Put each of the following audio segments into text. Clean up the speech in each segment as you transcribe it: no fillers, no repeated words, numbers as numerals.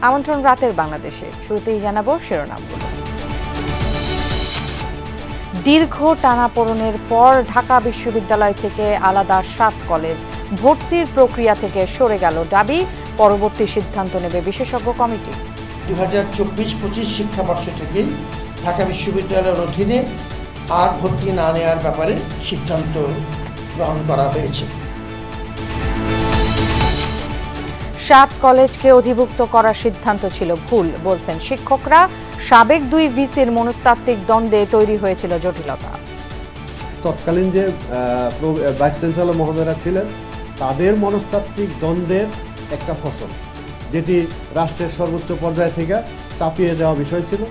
আমন্ত্রণ রাতের বাংলাদেশে। শুরুতেই জানাবো শিরোনামগুলো। দীর্ঘ টানাপোড়েনের পর ঢাকা বিশ্ববিদ্যালয় থেকে আলাদা 7 কলেজ, ভর্তির প্রক্রিয়া থেকে সরে গেল দাবি, পরবর্তী সিদ্ধান্ত নেবে বিশেষজ্ঞ কমিটি। 2024-25 শিক্ষাবর্ষ থেকে ঢাকা বিশ্ববিদ্যালয়ের অধীনে আর ভর্তি না নেওয়ার ব্যাপারে সিদ্ধান্ত গ্রহণ করা হয়েছে। 7 কলেজকে অধিভুক্ত করার সিদ্ধান্ত ছিল ভুল বলছেন শিক্ষকরা। সাবেক 2 ভিসির মনস্তাত্ত্বিক দ্বন্দ্বে তৈরি হয়েছিল জটিলতা। তৎকালীন যে ভাইস চ্যান্সেলর মহোদয়রা ছিলেন, তাদের মনস্তাত্ত্বিক দ্বন্দ্বের একটা ফসল, যেটি রাষ্ট্রের সর্বোচ্চ পর্যায় থেকে চাপিয়ে দেওয়া বিষয় ছিল।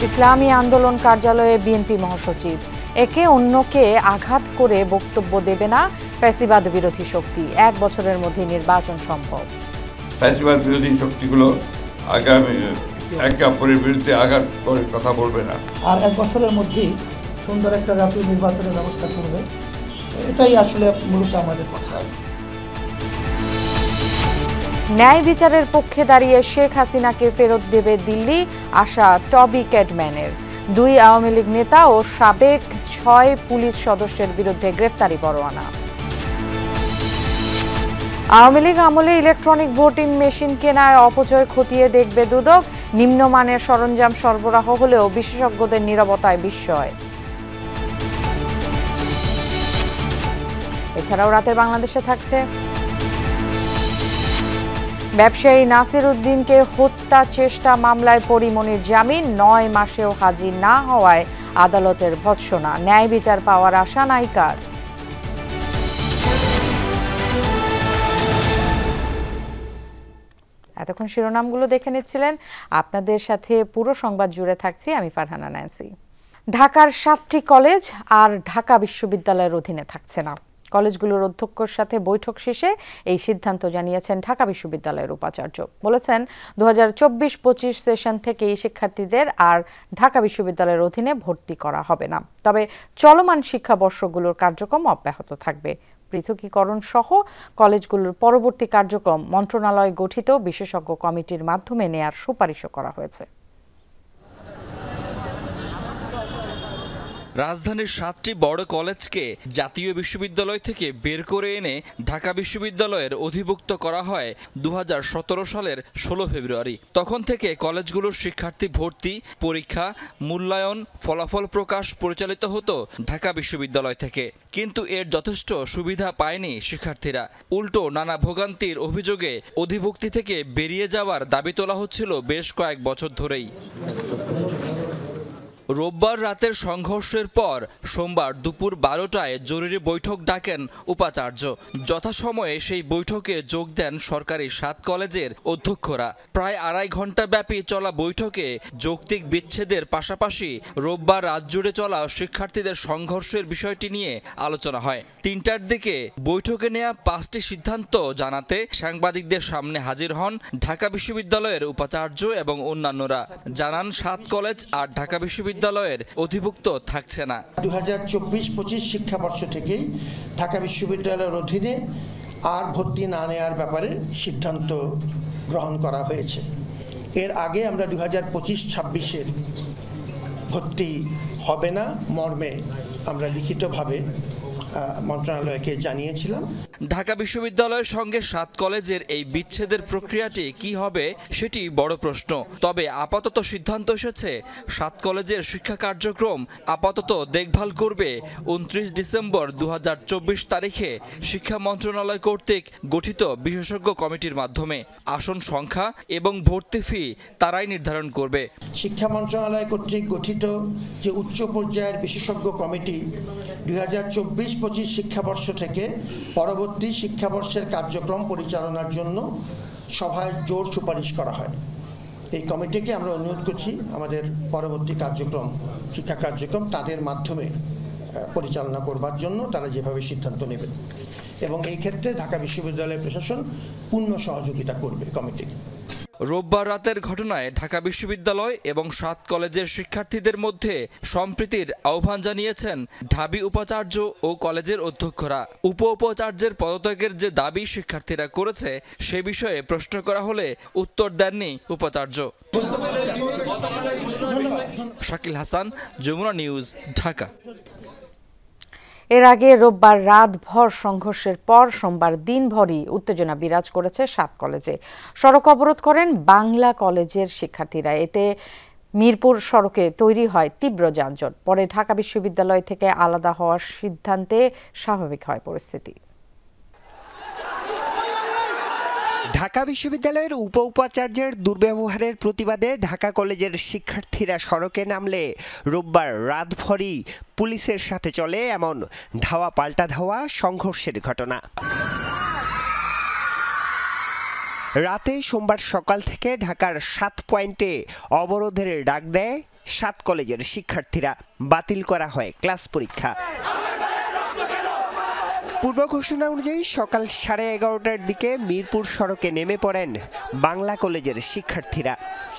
ইসলামী আন্দোলন কার্যালয়ে বিএনপি মহাসচিব, একে অন্যকে আঘাত করে বক্তব্য দেবে না ফ্যাসিবাদ বিরোধী শক্তি, 1 বছরের মধ্যে নির্বাচন সম্ভব। ফ্যাসিবাদ বিরোধী শক্তিগুলো আগামী একে অপরের বিরুদ্ধে আঘাত করে কথা বলবে না, আর 1 বছরের মধ্যেই সুন্দর একটা জাতীয় নির্বাচনের ব্যবস্থা করবে। এটাই আসলে মূলত আমাদের কথা। ন্যায় বিচারের পক্ষে দাঁড়িয়ে শেখ হাসিনাকে ফেরত দেবে দিল্লি, আশা টবি ক্যাডম্যানের। 2 আওয়ামী লীগ নেতা ও সাবেক 6 পুলিশ সদস্যের বিরুদ্ধে গ্রেফতারি পরোয়ানা। আওয়ামী লীগ আমলে ইলেকট্রনিক ভোটিং মেশিন কেনায় অপচয় খতিয়ে দেখবে দুদক, নিম্নমানের সরঞ্জাম সরবরাহ হলেও বিশেষজ্ঞদের নীরবতায় বিস্ময়। এছাড়াও রাতের বাংলাদেশে থাকছে ব্যবসায়ী নাসির উদ্দিনকে হত্যা চেষ্টা মামলায় পরিমনির জামিন, 9 মাসেও হাজির না হওয়ায় আদালতের ভৎসনা, ন্যায় বিচার পাওয়ার আশা নায়িকার। এতক্ষণ শিরোনামগুলো দেখে নিচ্ছিলেন, আপনাদের সাথে পুরো সংবাদ জুড়ে থাকছি আমি ফারহানা ন্যান্সি। ঢাকার 7টি কলেজ আর ঢাকা বিশ্ববিদ্যালয়ের অধীনে থাকছে না। কলেজগুলোর অধ্যক্ষের সাথে বৈঠক শেষে এই সিদ্ধান্ত জানিয়েছেন ঢাকা বিশ্ববিদ্যালয়ের উপাচার্য। বলেছেন 2024-25 সেশন থেকে শিক্ষার্থীদের আর ঢাকা বিশ্ববিদ্যালয়ের অধীনে ভর্তি করা হবে না, তবে চলমান শিক্ষাবর্ষগুলোর কার্যক্রম অব্যাহত থাকবে। পৃথকীকরণ সহ কলেজগুলোর পরবর্তী কার্যক্রম মন্ত্রণালয় গঠিত বিশেষজ্ঞ কমিটির মাধ্যমে নেয়ার সুপারিশও করা হয়েছে। রাজধানীর 7টি বড় কলেজকে জাতীয় বিশ্ববিদ্যালয় থেকে বের করে এনে ঢাকা বিশ্ববিদ্যালয়ের অধিভুক্ত করা হয় 2017 সালের 16 ফেব্রুয়ারি। তখন থেকে কলেজগুলোর শিক্ষার্থী ভর্তি, পরীক্ষা, মূল্যায়ন, ফলাফল প্রকাশ পরিচালিত হতো ঢাকা বিশ্ববিদ্যালয় থেকে। কিন্তু এর যথেষ্ট সুবিধা পায়নি শিক্ষার্থীরা। উল্টো নানা ভোগান্তির অভিযোগে অধিভুক্তি থেকে বেরিয়ে যাওয়ার দাবি তোলা হচ্ছিল বেশ কয়েক বছর ধরেই। রোববার রাতের সংঘর্ষের পর সোমবার দুপুর 12টায় জরুরি বৈঠক ডাকেন উপাচার্য। যথাসময়ে সেই বৈঠকে যোগ দেন সরকারি 7 কলেজের অধ্যক্ষরা। প্রায় 2.5 ঘন্টা ব্যাপী চলা বৈঠকে যৌক্তিক বিচ্ছেদের পাশাপাশি রোববার রাত জুড়ে চলা শিক্ষার্থীদের সংঘর্ষের বিষয়টি নিয়ে আলোচনা হয়। 3টার দিকে বৈঠকে নেওয়া 5টি সিদ্ধান্ত জানাতে সাংবাদিকদের সামনে হাজির হন ঢাকা বিশ্ববিদ্যালয়ের উপাচার্য এবং অন্যান্যরা। জানান 7 কলেজ আর ঢাকা বিশ্ববিদ্যালয়ের অধিভুক্ত থাকছে না। 2024-25 শিক্ষাবর্ষ থেকেই ঢাকা বিশ্ববিদ্যালয়ের অধীনে আর ভর্তি না নেওয়ার ব্যাপারে সিদ্ধান্ত গ্রহণ করা হয়েছে। এর আগে আমরা 2025-26-এর ভর্তি হবে না মর্মে আমরা লিখিতভাবে মন্ত্রণালয়কে জানিয়েছিলাম। ঢাকা বিশ্ববিদ্যালয়ের সঙ্গে 7 কলেজের এই বিচ্ছেদের প্রক্রিয়াটি কি হবে সেটি বড় প্রশ্ন। তবে আপাতত সিদ্ধান্ত এসেছে 7 কলেজের শিক্ষা কার্যক্রম আপাতত দেখভাল করবে 29 ডিসেম্বর 2024 তারিখে শিক্ষা মন্ত্রণালয় কর্তৃক গঠিত বিশেষজ্ঞ কমিটির মাধ্যমে। আসন সংখ্যা এবং ভর্তি ফি তারাই নির্ধারণ করবে। শিক্ষা মন্ত্রণালয় কর্তৃক গঠিত যে উচ্চ পর্যায়ের বিশেষজ্ঞ কমিটি 2024-25 শিক্ষাবর্ষ থেকে পরবর্তী শিক্ষাবর্ষের কার্যক্রম পরিচালনার জন্য সভায় জোর সুপারিশ করা হয়। এই কমিটিকে আমরা অনুরোধ করছি আমাদের পরবর্তী কার্যক্রম, শিক্ষা কার্যক্রম তাদের মাধ্যমে পরিচালনা করবার জন্য তারা যেভাবে সিদ্ধান্ত নেবেন, এবং এই ক্ষেত্রে ঢাকা বিশ্ববিদ্যালয় প্রশাসন পূর্ণ সহযোগিতা করবে কমিটিকে। রোববার রাতের ঘটনায় ঢাকা বিশ্ববিদ্যালয় এবং 7 কলেজের শিক্ষার্থীদের মধ্যে সম্প্রীতির আহ্বান জানিয়েছেন ঢাবি উপাচার্য ও কলেজের অধ্যক্ষরা। উপাচার্যের পদত্যাগের যে দাবি শিক্ষার্থীরা করেছে সে বিষয়ে প্রশ্ন করা হলে উত্তর দেননি উপাচার্য। শাকিল হাসান, যমুনা নিউজ, ঢাকা। এর আগে রোববার রাতভর সংঘর্ষের পর সোমবার দিনভরই উত্তেজনা বিরাজ করেছে 7 কলেজে। সড়ক অবরোধ করেন বাংলা কলেজের শিক্ষার্থীরা। এতে মিরপুর সড়কে তৈরি হয় তীব্র যানজট। পরে ঢাকা বিশ্ববিদ্যালয় থেকে আলাদা হওয়ার সিদ্ধান্তে স্বাভাবিক হয় পরিস্থিতি। ঢাকা বিশ্ববিদ্যালয়ের উপাচার্যের দুর্ব্যবহারের প্রতিবাদে ঢাকা কলেজের শিক্ষার্থীরা সড়কে নামলে রোববার রাতভরই পুলিশের সাথে চলে এমন ধাওয়া পাল্টা ধাওয়া সংঘর্ষের ঘটনা। রাতে সোমবার সকাল থেকে ঢাকার 7 পয়েন্টে অবরোধের ডাক দেয় 7 কলেজের শিক্ষার্থীরা। বাতিল করা হয় ক্লাস পরীক্ষা। পূর্ব ঘোষণা অনুযায়ী সকাল 11:30টার দিকে মিরপুর সড়কে নেমে পড়েন বাংলা কলেজের শিক্ষার্থীরা।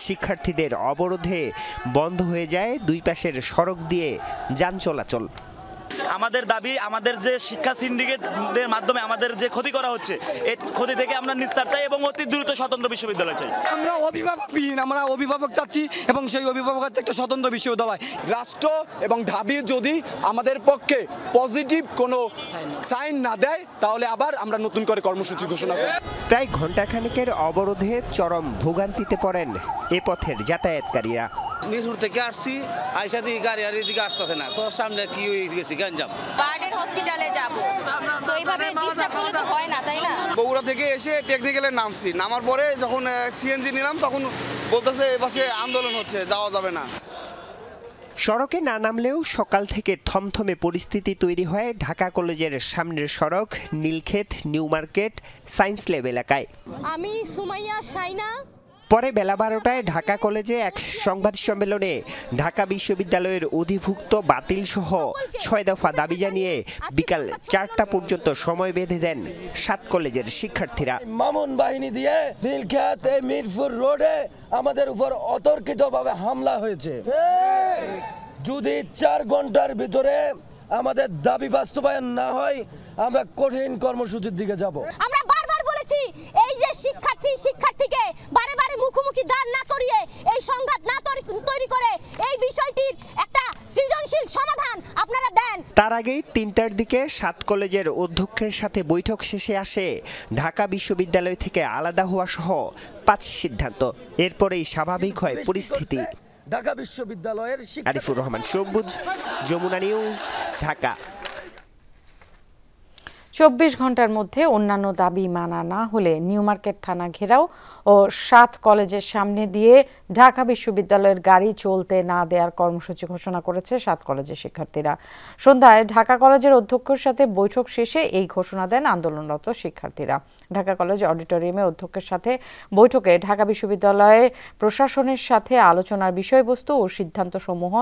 শিক্ষার্থীদের অবরোধে বন্ধ হয়ে যায় দুই পাশের সড়ক দিয়ে যান চলাচল। আমাদের দাবি, আমাদের যে শিক্ষা সিন্ডিকেটের মাধ্যমে আমাদের যে ক্ষতি করা হচ্ছে, এই ক্ষতি থেকে আমরা নিস্তার চাই এবং অতি দ্রুত স্বতন্ত্র বিশ্ববিদ্যালয় চাই। আমরা অভিভাবকবিহীন, আমরা অভিভাবক চাচ্ছি এবং সেই অভিভাবক হচ্ছে একটা স্বতন্ত্র বিশ্ববিদ্যালয়। রাষ্ট্র এবং ঢাবি যদি আমাদের পক্ষে পজিটিভ কোনো সাইন না দেয় তাহলে আবার আমরা নতুন করে কর্মসূচি ঘোষণা করব। প্রায় ঘণ্টাখানেকের অবরোধে চরম ভোগান্তিতে পড়েন এ পথের যাতায়াতকারীরা। মিরপুর থেকে আসছি, আইসা দিকে গাড়ি আর এদিকে আসতেছে না, তো সামনে কি হয়ে গেছি গঞ্জাম। বার্ডেন হসপিটালে যাব, তো এইভাবে ডিস্টার্ব করলে তো হয় না, তাই না? বগুড়া থেকে এসে টেকনিক্যালে নামছি, নামার পরে যখন সিএনজি নিলাম তখন বলতেছে এই পাশে আন্দোলন হচ্ছে, যাওয়া যাবে না। সড়কে না নামলেও সকাল থেকে থমথমে পরিস্থিতি তৈরি হয় ঢাকা কলেজের সামনের সড়ক Nilkhet, new market, science lab এলাকায়। আমি সুমাইয়া শাইনা। পরে বেলা 12টায় ঢাকা কলেজে এক সংবাদ সম্মেলনে ঢাকা বিশ্ববিদ্যালয়ের অধিভুক্ত বাতিল সহ 6 দফা দাবি জানিয়ে বিকাল 4টা পর্যন্ত সময় বেঁধে দেন 7 কলেজের শিক্ষার্থীরা। মামুন বাহিনী দিয়ে নীলক্ষেত মিরপুর রোডে আমাদের উপর অতর্কিতভাবে হামলা হয়েছে। যদি 4 ঘন্টার ভিতরে আমাদের দাবি বাস্তবায়ন না হয় আমরা কঠিন কর্মসূচির দিকে যাব। আমরা বারবার বলেছি এই যে শিক্ষার্থীকে বারে বারে মুখোমুখি দাঁড় না করিয়ে এই সংঘাত না তৈরি করে এই বিষয়টির একটা সৃজনশীল সমাধান আপনারা দেন। তার আগেই 3টার দিকে 7 কলেজের অধ্যক্ষের সাথে বৈঠক শেষে আসে ঢাকা বিশ্ববিদ্যালয় থেকে আলাদা হওয়া সহ 5 সিদ্ধান্ত। এরপরেই স্বাভাবিক হয় পরিস্থিতি। ঢাকা বিশ্ববিদ্যালয়ের আরিফুর রহমান সবুজ, যমুনা নিউজ, ঢাকা। 24 ঘন্টার মধ্যে অন্যান্য দাবি মানা না হলে নিউ মার্কেট থানা ঘেরাও ও 7 কলেজের সামনে দিয়ে ঢাকা বিশ্ববিদ্যালয়ের গাড়ি চলতে না দেওয়ার কর্মসূচি ঘোষণা করেছে 7 কলেজের শিক্ষার্থীরা। সন্ধ্যায় ঢাকা কলেজের অধ্যক্ষের সাথে বৈঠক শেষে এই ঘোষণা দেন আন্দোলনরত শিক্ষার্থীরা। ঢাকা কলেজ অডিটোরিয়ামে অধ্যক্ষের সাথে বৈঠকে ঢাকা বিশ্ববিদ্যালয়ের প্রশাসনের সাথে আলোচনার বিষয়বস্তু ও সিদ্ধান্তসমূহ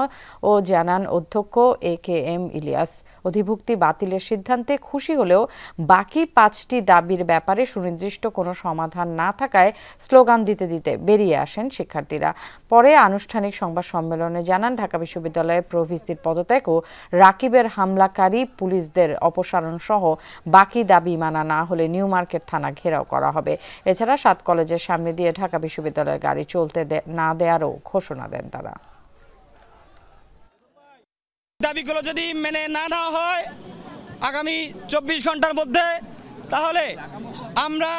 ও জানান অধ্যক্ষ AKM ইলিয়াস। অধিভুক্তি বাতিলের সিদ্ধান্তে খুশি হলেও বাকি 5টি দাবির ব্যাপারে সুনির্দিষ্ট কোনো সমাধান না থাকায় স্লোগান দিতে দিতে বেরিয়ে আসেন শিক্ষার্থীরা। পরে আনুষ্ঠানিক সংবাদ সম্মেলনে জানান ঢাকা বিশ্ববিদ্যালয়ের প্রভিসির পদত্যাগ ও রাকিবের হামলাকারী পুলিশদের অপসারণ সহ বাকি দাবি মানা না হলে নিউ মার্কেট থানা ঘেরাও করা হবে। এছাড়া 7 কলেজের সামনে দিয়ে ঢাকা বিশ্ববিদ্যালয়ের গাড়ি চলতে না দেওয়ারও ঘোষণা দেন তারা। দাবিগুলো যদি মেনে না নেওয়া হয় আগামী 24 ঘন্টার মধ্যে, তাহলে আমরা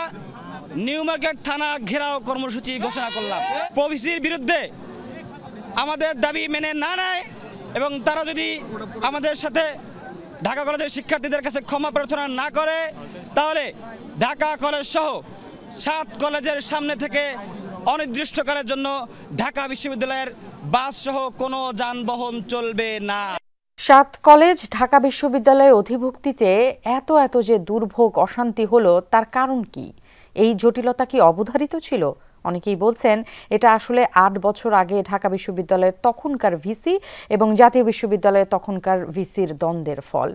নিউ মার্কেট থানা ঘেরাও কর্মসূচি ঘোষণা করলাম। প্রভিসির বিরুদ্ধে আমাদের দাবি মেনে না নেয় এবং তারা যদি আমাদের সাথে ঢাকা কলেজের শিক্ষার্থীদের কাছে ক্ষমা প্রার্থনা না করে, তাহলে ঢাকা কলেজ সহ 7 কলেজের সামনে থেকে অনির্দিষ্টকালের জন্য ঢাকা বিশ্ববিদ্যালয়ের বাস সহ কোনো যানবাহন চলবে না। 7 কলেজ ঢাকা বিশ্ববিদ্যালয়ে অধিভুক্তিতে এত যে দুর্ভোগ অশান্তি হলো তার কারণ কি? এই জটিলতা কি অবধারিত ছিল? অনেকেই বলছেন এটা আসলে 8 বছর আগে ঢাকা বিশ্ববিদ্যালয়ের তখনকার ভিসি এবং জাতীয় বিশ্ববিদ্যালয়ের তখনকার ভিসির দ্বন্দ্বের ফল।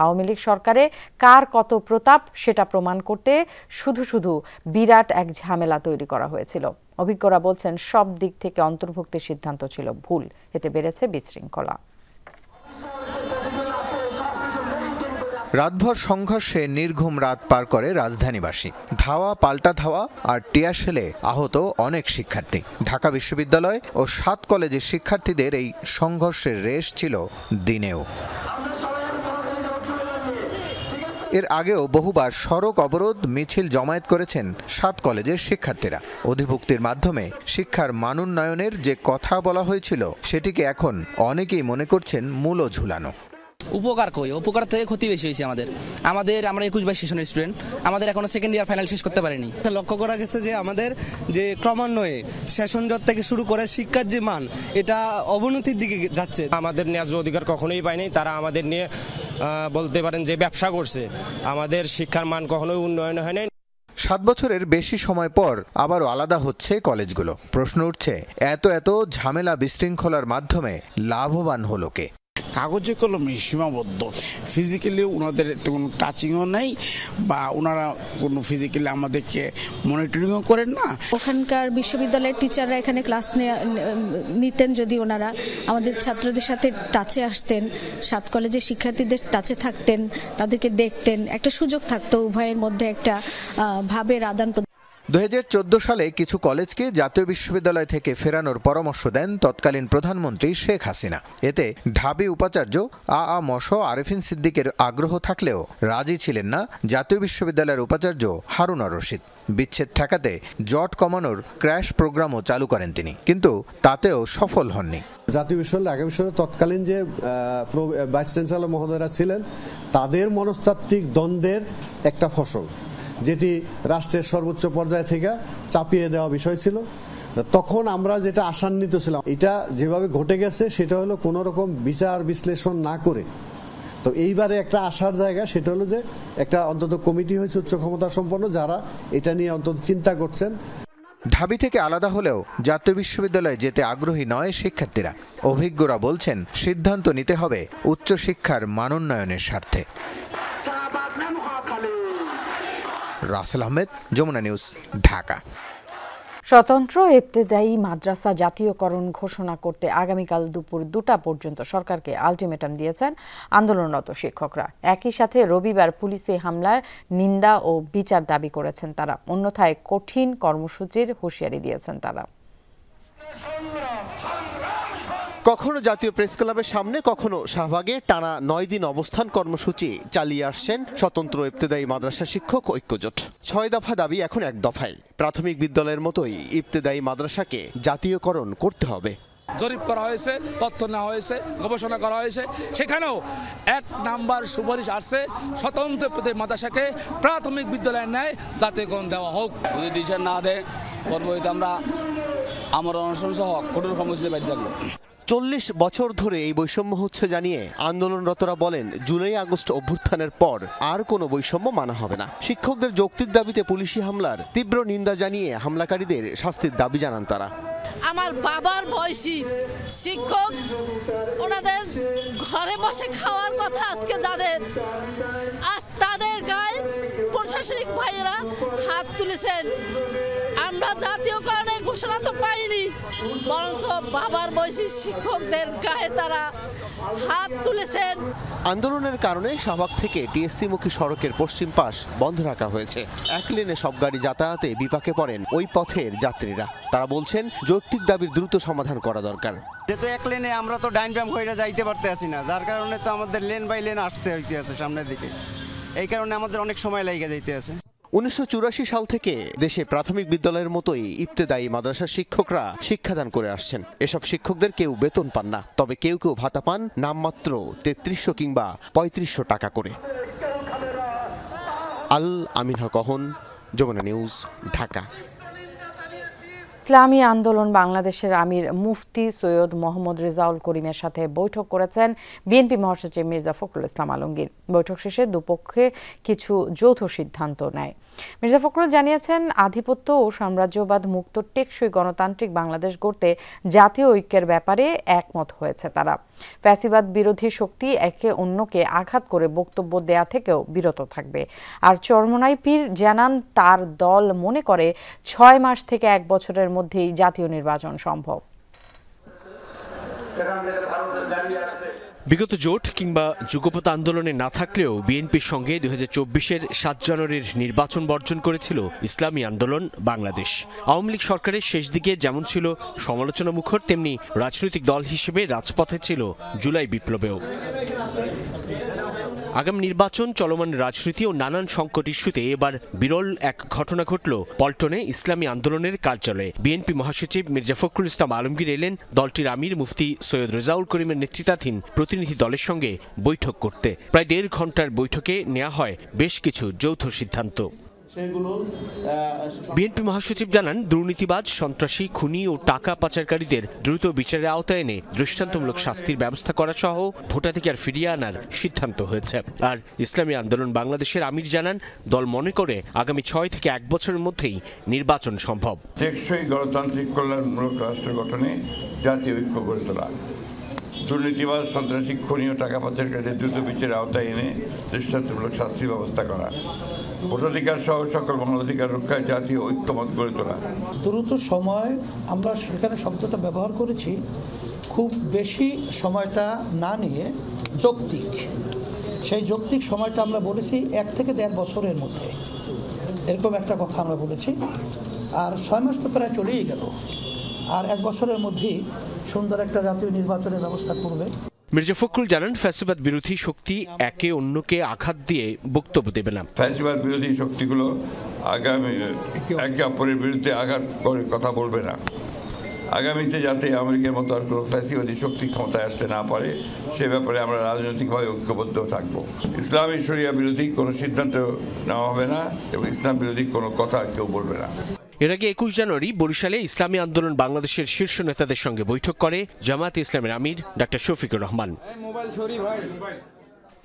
আওয়ামী লীগ সরকারে কার কত প্রতাপ সেটা প্রমাণ করতে শুধু শুধু বিরাট এক ঝামেলা তৈরি করা হয়েছিল। অভিজ্ঞরা বলছেন সব দিক থেকে অন্তর্ভুক্তির সিদ্ধান্ত ছিল ভুল, এতে বেড়েছে বিশৃঙ্খলা। রাতভর সংঘর্ষে নির্ঘুম রাত পার করে রাজধানীবাসী। ধাওয়া পাল্টা ধাওয়া আর টিয়ারশেলে আহত অনেক শিক্ষার্থী। ঢাকা বিশ্ববিদ্যালয় ও 7 কলেজের শিক্ষার্থীদের এই সংঘর্ষের রেশ ছিল দিনেও। এর আগেও বহুবার সড়ক অবরোধ মিছিল জমায়েত করেছেন 7 কলেজের শিক্ষার্থীরা। অধিভুক্তির মাধ্যমে শিক্ষার মানোন্নয়নের যে কথা বলা হয়েছিল সেটিকে এখন অনেকেই মনে করছেন মূল্য ঝুলানো। উপকার কই, উপকার থেকে ক্ষতি বেশি হয়েছে আমরা 21-22 সেশনের স্টুডেন্ট, আমাদের এখনো সেকেন্ড ইয়ার ফাইনাল শেষ করতে পারেনি। লক্ষ্য করা গেছে যে আমাদের যে ক্রমান্বয়ে সেশন জট থেকে শুরু করে শিক্ষার যে মান এটা অবনতির দিকে যাচ্ছে। আমাদের ন্যায্য অধিকার কখনোই পায়নি, তারা আমাদের নিয়ে বলতে পারেন যে ব্যবসা করছে। আমাদের শিক্ষার মান কখনোই উন্নয়ন হয় নাই। 7 বছরের বেশি সময় পর আবারও আলাদা হচ্ছে কলেজগুলো। প্রশ্ন উঠছে, এত ঝামেলা বিশৃঙ্খলার মাধ্যমে লাভবান হলো কে? কাগজে কলমে সীমাবদ্ধ, ফিজিক্যালি ওনাদের কোনো টাচিংও নেই বা ওনারা কোনো ফিজিক্যালি আমাদেরকে মনিটরিংও করেন না। ওখানকার বিশ্ববিদ্যালয়ের টিচাররা এখানে ক্লাস নিতেন, যদি ওনারা আমাদের ছাত্রদের সাথে টাচে আসতেন, 7 কলেজের শিক্ষার্থীদের টাচে থাকতেন, তাদেরকে দেখতেন, একটা সুযোগ থাকতো উভয়ের মধ্যে একটা ভাবের আদান প্রদান। 2014 সালে কিছু কলেজকে জাতীয় বিশ্ববিদ্যালয় থেকে ফেরানোর পরামর্শ দেন তৎকালীন প্রধানমন্ত্রী শেখ হাসিনা। এতে ঢাবি উপাচার্য আরেফিন সিদ্দিকের আগ্রহ থাকলেও রাজি ছিলেন না জাতীয় বিশ্ববিদ্যালয়ের উপাচার্য হারুন আর রশিদ। বিচ্ছেদ ঠেকাতে জট কমানোর ক্র্যাশ প্রোগ্রামও চালু করেন তিনি, কিন্তু তাতেও সফল হননি। জাতীয় বিশ্ববিদ্যালয় ঢাকা বিশ্ববিদ্যালয় তৎকালীন যে ভাইস চ্যান্সেলর মহোদয়রা ছিলেন তাদের মনস্তাত্ত্বিক দ্বন্দ্বের একটা ফসল, যেটি রাষ্ট্রের সর্বোচ্চ পর্যায় থেকে চাপিয়ে দেওয়া বিষয় ছিল। তখন আমরা যেটা আশান্বিত ছিলাম, এটা যেভাবে ঘটে গেছে সেটা হলো কোনো রকম বিচার বিশ্লেষণ না করে। তো এইবারে একটা আশার জায়গা, সেটা হলো যে একটা অন্তত কমিটি হয়েছে উচ্চ ক্ষমতা সম্পন্ন, যারা এটা নিয়ে অন্তত চিন্তা করছেন। ঢাবি থেকে আলাদা হলেও জাতীয় বিশ্ববিদ্যালয়ে যেতে আগ্রহী নয় শিক্ষার্থীরা। অভিজ্ঞরা বলছেন সিদ্ধান্ত নিতে হবে উচ্চশিক্ষার মানোন্নয়নের স্বার্থে। রাসেল আহমেদ, যমুনা নিউজ, ঢাকা। স্বতন্ত্র ইবতেদায়ী মাদ্রাসা জাতীয়করণ ঘোষণা করতে আগামীকাল দুপুর 2টা পর্যন্ত সরকারকে আলটিমেটাম দিয়েছেন আন্দোলনরত শিক্ষকরা। একই সাথে রবিবার পুলিশি হামলার নিন্দা ও বিচার দাবি করেছেন তারা। অন্যথায় কঠিন কর্মসূচির হুঁশিয়ারি দিয়েছেন তারা। কখনো জাতীয় প্রেস ক্লাবের সামনে, কখনো শাহবাগে টানা 9 দিন অবস্থান কর্মসূচি চালিয়ে আসছেন স্বতন্ত্র ইবতেদায়ী মাদ্রাসা শিক্ষক ঐক্যজোট। 6 দফা দাবি এখন এক দফায়। প্রাথমিক বিদ্যালয়ের মতোই ইবতেদায়ী মাদ্রাসাকে জাতীয়করণ করতে হবে। জরিপ করা হয়েছে, তথ্য নেওয়া হয়েছে, গবেষণা করা হয়েছে, সেখানেও 1 নাম্বার সুপারিশ আসছে স্বতন্ত্র মাদ্রাসাকে প্রাথমিক বিদ্যালয়ের ন্যায় জাতীয়করণ দেওয়া হোক। যদি দিশা না দেয় পরবর্তীতে আমরা আমার অনশন সহ কঠোর কর্মসূচি বাধ্য থাকবো। 40 বছর ধরে এই বৈষম্য হচ্ছে জানিয়ে আন্দোলনরতরা বলেন, জুলাই আগস্ট অভ্যুত্থানের পর আর কোনো বৈষম্য মানা হবে না। শিক্ষকদের যৌক্তিক দাবিতে পুলিশি হামলার তীব্র নিন্দা জানিয়ে হামলাকারীদের শাস্তির দাবি জানান তারা। আমার বাবার বয়সী শিক্ষক, ওনাদের ঘরে বসে খাওয়ার কথা আজকে যাদের, আজ তাদের গায়ে প্রশাসনিক ভাইয়েরা হাত তুলেছেন। আমরা জাতীয়করণের ঘোষণা তো পাইনি, বরঞ্চ বাবার বয়সী শিক্ষকদের গায়ে তারা হাত তুলেছেন। আন্দোলনের কারণে শাহবাগ থেকে টিএসসি-মুখী সড়কের পশ্চিম পাশ বন্ধ রাখা হয়েছে। 1 লেনে সব গাড়ি যাতায়াতে বিপাকে পড়েন ওই পথের যাত্রীরা। তারা বলছেন যৌক্তিক দাবির দ্রুত সমাধান করা দরকার। যেহেতু 1 লেনে আমরা তো ডাইন বাম হয়ে যাইতে পারতে আসি না, যার কারণে তো আমাদের লেন বাই লেন আসতে হইতে আছে সামনের দিকে। এই কারণে আমাদের অনেক সময় লেগে যাইতে আছে। 1984 সাল থেকে দেশে প্রাথমিক বিদ্যালয়ের মতোই ইবতেদায়ী মাদ্রাসার শিক্ষকরা শিক্ষাদান করে আসছেন। এসব শিক্ষকদের কেউ বেতন পান না, তবে কেউ কেউ ভাতা পান নামমাত্র 3300 কিংবা 3500 টাকা করে। আল আমিন হক অহন, যমুনা নিউজ, ঢাকা। ইসলামী আন্দোলন বাংলাদেশের আমির মুফতি সৈয়দ মোহাম্মদ রেজাউল করিমের সাথে বৈঠক করেছেন বিএনপি মহাসচিব মির্জা ফখরুল ইসলাম আলমগীর। বৈঠক শেষে দুপক্ষে কিছু যৌথ সিদ্ধান্ত নেয়। মির্জা ফখরুল জানিয়েছেন, আধিপত্য ও সাম্রাজ্যবাদ মুক্ত টেকসই গণতান্ত্রিক বাংলাদেশ গড়তে জাতীয় ঐক্যের ব্যাপারে একমত হয়েছে তারা। ফ্যাসিবাদ বিরোধী শক্তি একে অন্যকে আঘাত করে বক্তব্য দেয়া থেকেও বিরত থাকবে। আর চরমোনাই পীর জানান তার দল মনে করে 6 মাস থেকে 1 বছরের মধ্যেই জাতীয় নির্বাচন সম্ভব। বিগত জোট কিংবা যুগপৎ আন্দোলনে না থাকলেও বিএনপির সঙ্গে 2024-এর 7 জানুয়ারির নির্বাচন বর্জন করেছিল ইসলামী আন্দোলন বাংলাদেশ। আওয়ামী লীগ সরকারের শেষ দিকে যেমন ছিল সমালোচনা মুখর, তেমনি রাজনৈতিক দল হিসেবে রাজপথে ছিল জুলাই বিপ্লবেও। আগামী নির্বাচন, চলমান রাজনীতি ও নানান সংকট ইস্যুতে এবার বিরল এক ঘটনা ঘটল পল্টনে ইসলামী আন্দোলনের কার্যালয়ে। বিএনপি মহাসচিব মির্জা ফখরুল ইসলাম আলমগীর এলেন দলটির আমির মুফতি সৈয়দ রেজাউল করিমের নেতৃত্বাধীন প্রতিনিধি দলের সঙ্গে বৈঠক করতে। প্রায় 1.5 ঘন্টার বৈঠকে নেওয়া হয় বেশ কিছু যৌথ সিদ্ধান্ত। বিএনপি মহাসচিব জানান, দুর্নীতিবাজ, সন্ত্রাসী, খুনি ও টাকা পাচারকারীদের দ্রুত বিচারের আওতায় এনে দৃষ্টান্তমূলক শাস্তির ব্যবস্থা করা সহ ভোটাধিকার ফিরিয়ে আনার সিদ্ধান্ত হয়েছে। আর ইসলামী আন্দোলন বাংলাদেশের আমির জানান, দল মনে করে আগামী 6 থেকে 1 বছরের মধ্যেই নির্বাচন সম্ভব। টেকসই গণতান্ত্রিক কল্যাণমূলক রাষ্ট্র গঠনে জাতীয় ঐক্য গড়ে তোলা, দুর্নীতিবাজ, সন্ত্রাসী, খুনি ও টাকা পাচারকারীদের দ্রুত বিচারের আওতায় এনে দৃষ্টান্তমূলক শাস্তির ব্যবস্থা করা, ভোটাধিকার সহ সকল মানবাধিকার রক্ষায় জাতীয় ঐক্যমত গড়ে তোলা। দ্রুত সময়, আমরা সেখানে শব্দটা ব্যবহার করেছি, খুব বেশি সময়টা না নিয়ে যৌক্তিক, সেই যৌক্তিক সময়টা আমরা বলেছি 1 থেকে 1.5 বছরের মধ্যে, এরকম একটা কথা আমরা বলেছি। আর 6 মাস তো প্রায় চলেই গেল, আর 1 বছরের মধ্যেই সুন্দর একটা জাতীয় নির্বাচনের ব্যবস্থা করবে। মির্জা ফখরুল জানান, ফ্যাসিবাদ বিরোধী শক্তি একে অন্যকে আঘাত দিয়ে বক্তব্য দেবে না। ফ্যাসিবাদ বিরোধী শক্তিগুলো আগামী একে অপরের বিরুদ্ধে আঘাত করে কথা বলবে না। আগামীতে যাতে আমেরিকার মতো আর কোনো ফ্যাসিবাদী শক্তি ক্ষমতায় আসতে না পারে সে ব্যাপারে আমরা রাজনৈতিকভাবে ঐক্যবদ্ধ থাকব। ইসলামী শরিয়া বিরোধী কোনো সিদ্ধান্ত নেওয়া হবে না এবং ইসলাম বিরোধী কোনো কথা কেউ বলবে না। এর আগে 21 জানুয়ারি বরিশালে ইসলামী আন্দোলন বাংলাদেশের শীর্ষ নেতাদের সঙ্গে বৈঠক করে জামায়াতে ইসলামের আমির ডক্টর শফিকুর রহমান।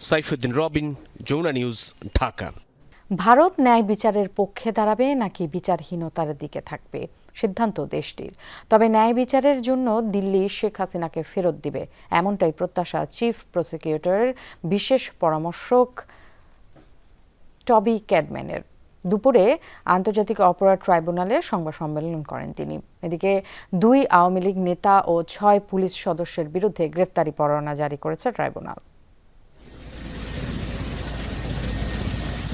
সাইফুদ্দিন রবিন, যমুনা নিউজ, ঢাকা। ভারত ন্যায় বিচারের পক্ষে দাঁড়াবে নাকি বিচারহীনতার দিকে থাকবে, সিদ্ধান্ত দেশটির। তবে ন্যায় বিচারের জন্য দিল্লি শেখ হাসিনাকে ফেরত দিবে, এমনটাই প্রত্যাশা চিফ প্রসিকিউটরের বিশেষ পরামর্শক টবি ক্যাডম্যানের। দুপুরে আন্তর্জাতিক অপরাধ ট্রাইব্যুনালে সংবাদ সম্মেলন করেন তিনি। এদিকে 2 আওয়ামী লীগ নেতা ও 6 পুলিশ সদস্যের বিরুদ্ধে গ্রেফতারি পরোয়ানা জারি করেছে ট্রাইব্যুনাল।